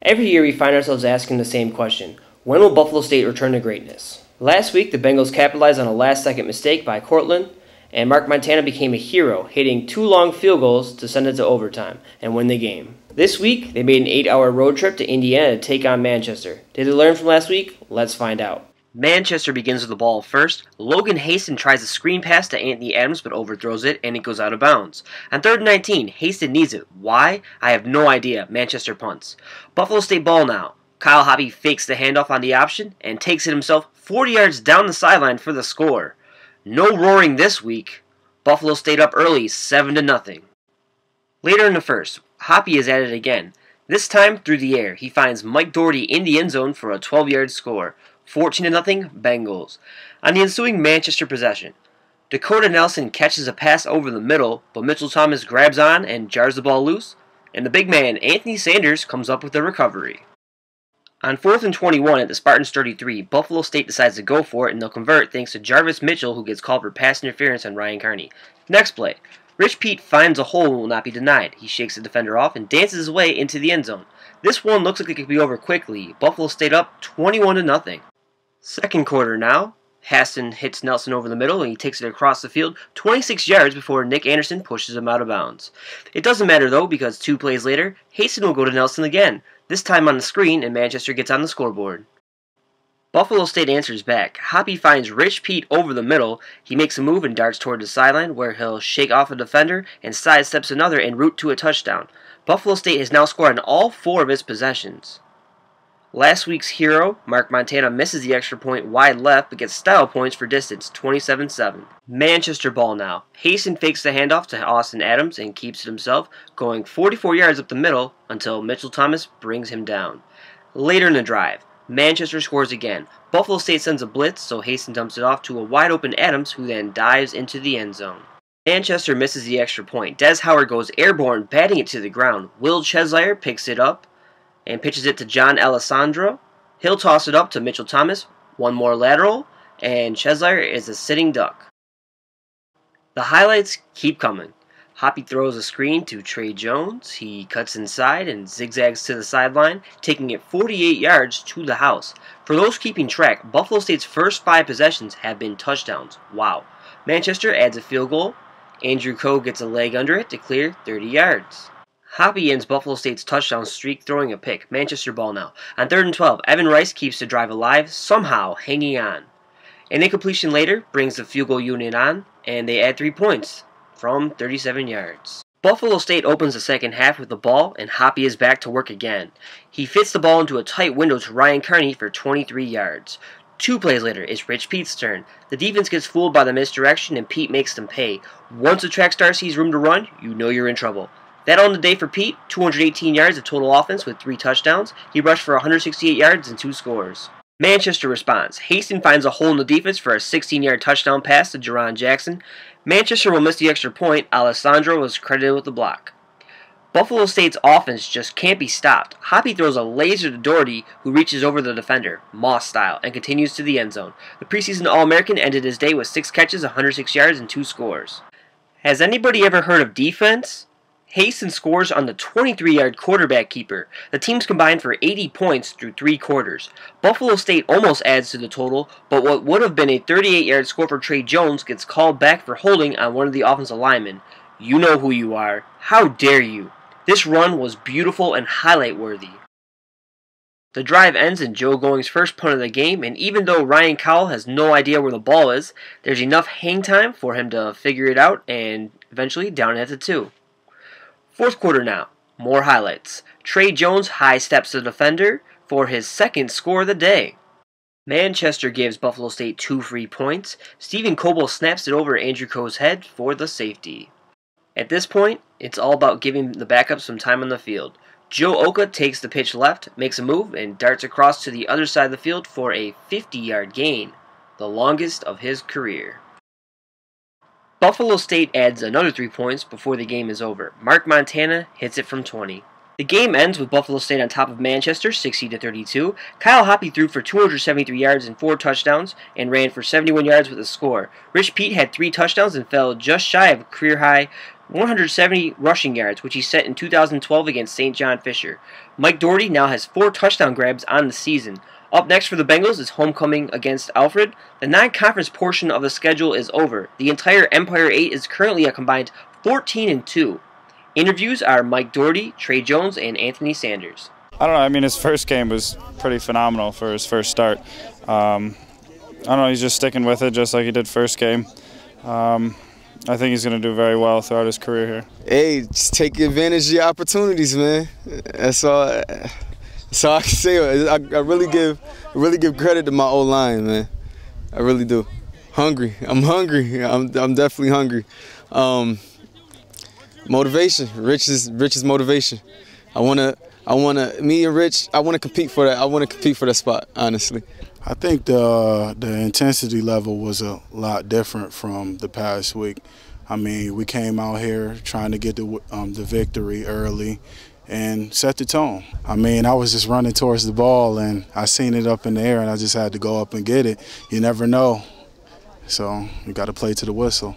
Every year we find ourselves asking the same question: when will Buffalo State return to greatness? Last week, the Bengals capitalized on a last-second mistake by Cortland, and Mark Montana became a hero, hitting 2 long field goals to send it to overtime and win the game. This week, they made an 8-hour road trip to Indiana to take on Manchester. Did they learn from last week? Let's find out. Manchester begins with the ball first. Logan Haston tries a screen pass to Anthony Adams but overthrows it and it goes out of bounds. On 3rd and 19, Haston needs it. Why? I have no idea. Manchester punts. Buffalo State ball now. Kyle Hoppy fakes the handoff on the option and takes it himself 40 yards down the sideline for the score. No roaring this week. Buffalo State up early, 7-0. Later in the first, Hoppy is at it again. This time through the air, he finds Mike Doherty in the end zone for a 12-yard score. 14-0 Bengals. On the ensuing Manchester possession, Dakota Nelson catches a pass over the middle, but Mitchell Thomas grabs on and jars the ball loose, and the big man, Anthony Sanders, comes up with the recovery. On 4th and 21 at the Spartans 33, Buffalo State decides to go for it, and they'll convert thanks to Jarvis Mitchell, who gets called for pass interference on Ryan Carney. Next play, Rich Pete finds a hole and will not be denied. He shakes the defender off and dances his way into the end zone. This one looks like it could be over quickly. Buffalo State up 21-0. Second quarter now. Haston hits Nelson over the middle and he takes it across the field 26 yards before Nick Anderson pushes him out of bounds. It doesn't matter though, because 2 plays later, Haston will go to Nelson again, this time on the screen, and Manchester gets on the scoreboard. Buffalo State answers back. Hoppy finds Rich Pete over the middle. He makes a move and darts toward the sideline where he'll shake off a defender and sidesteps another en route to a touchdown. Buffalo State has now scored on all 4 of its possessions. Last week's hero, Mark Montana, misses the extra point wide left but gets style points for distance, 27-7. Manchester ball now. Haston fakes the handoff to Austin Adams and keeps it himself, going 44 yards up the middle until Mitchell Thomas brings him down. Later in the drive, Manchester scores again. Buffalo State sends a blitz, so Haston dumps it off to a wide-open Adams, who then dives into the end zone. Manchester misses the extra point. Des Howard goes airborne, batting it to the ground. Will Cheslire picks it up and pitches it to John Alessandro. He'll toss it up to Mitchell Thomas. One more lateral, and Cheslire is a sitting duck. The highlights keep coming. Hoppy throws a screen to Trey Jones. He cuts inside and zigzags to the sideline, taking it 48 yards to the house. For those keeping track, Buffalo State's first 5 possessions have been touchdowns. Wow. Manchester adds a field goal. Andrew Coe gets a leg under it to clear 30 yards. Hoppy ends Buffalo State's touchdown streak throwing a pick. Manchester ball now. On 3rd and 12, Evan Rice keeps the drive alive, somehow hanging on. An incompletion later brings the field goal unit on, and they add 3 points from 37 yards. Buffalo State opens the second half with the ball, and Hoppy is back to work again. He fits the ball into a tight window to Ryan Carney for 23 yards. 2 plays later, it's Rich Pete's turn. The defense gets fooled by the misdirection, and Pete makes them pay. Once the track star sees room to run, you know you're in trouble. That on the day for Pete, 218 yards of total offense with 3 touchdowns. He rushed for 168 yards and 2 scores. Manchester responds. Haston finds a hole in the defense for a 16-yard touchdown pass to Jerron Jackson. Manchester will miss the extra point. Alessandro was credited with the block. Buffalo State's offense just can't be stopped. Hoppy throws a laser to Doherty, who reaches over the defender, Moss style, and continues to the end zone. The preseason All-American ended his day with 6 catches, 106 yards, and 2 scores. Has anybody ever heard of defense? Haston scores on the 23-yard quarterback keeper. The teams combined for 80 points through 3 quarters. Buffalo State almost adds to the total, but what would have been a 38-yard score for Trey Jones gets called back for holding on one of the offensive linemen. You know who you are. How dare you? This run was beautiful and highlight-worthy. The drive ends in Joe Going's first punt of the game, and even though Ryan Cowell has no idea where the ball is, there's enough hang time for him to figure it out and eventually down it to 2. Fourth quarter now. More highlights. Trey Jones high steps the defender for his 2nd score of the day. Manchester gives Buffalo State 2 free points. Stephen Coble snaps it over Andrew Coe's head for the safety. At this point, it's all about giving the backups some time on the field. Joe Oka takes the pitch left, makes a move, and darts across to the other side of the field for a 50-yard gain, the longest of his career. Buffalo State adds another 3 points before the game is over. Mark Montana hits it from 20. The game ends with Buffalo State on top of Manchester, 60-32. Kyle Hoppy threw for 273 yards and 4 touchdowns and ran for 71 yards with a score. Rich Pete had 3 touchdowns and fell just shy of a career high 170 rushing yards, which he set in 2012 against St. John Fisher. Mike Doherty now has 4 touchdown grabs on the season. Up next for the Bengals is homecoming against Alfred. The non-conference portion of the schedule is over. The entire Empire 8 is currently a combined 14-2. Interviews are Mike Doherty, Trey Jones, and Anthony Sanders. I don't know. I mean, his first game was pretty phenomenal for his first start. I don't know. He's just sticking with it, just like he did first game. I think he's going to do very well throughout his career here. Hey, just take advantage of your opportunities, man. That's all I can say. I really give credit to my O-line, man. I really do. Hungry. I'm hungry. I'm definitely hungry. Motivation. Rich is motivation. Me and Rich, I want to compete for that. I want to compete for that spot, honestly. I think the intensity level was a lot different from the past week. I mean, we came out here trying to get the victory early and set the tone. I mean, I was just running towards the ball, and I seen it up in the air, and I just had to go up and get it. You never know, so you got to play to the whistle.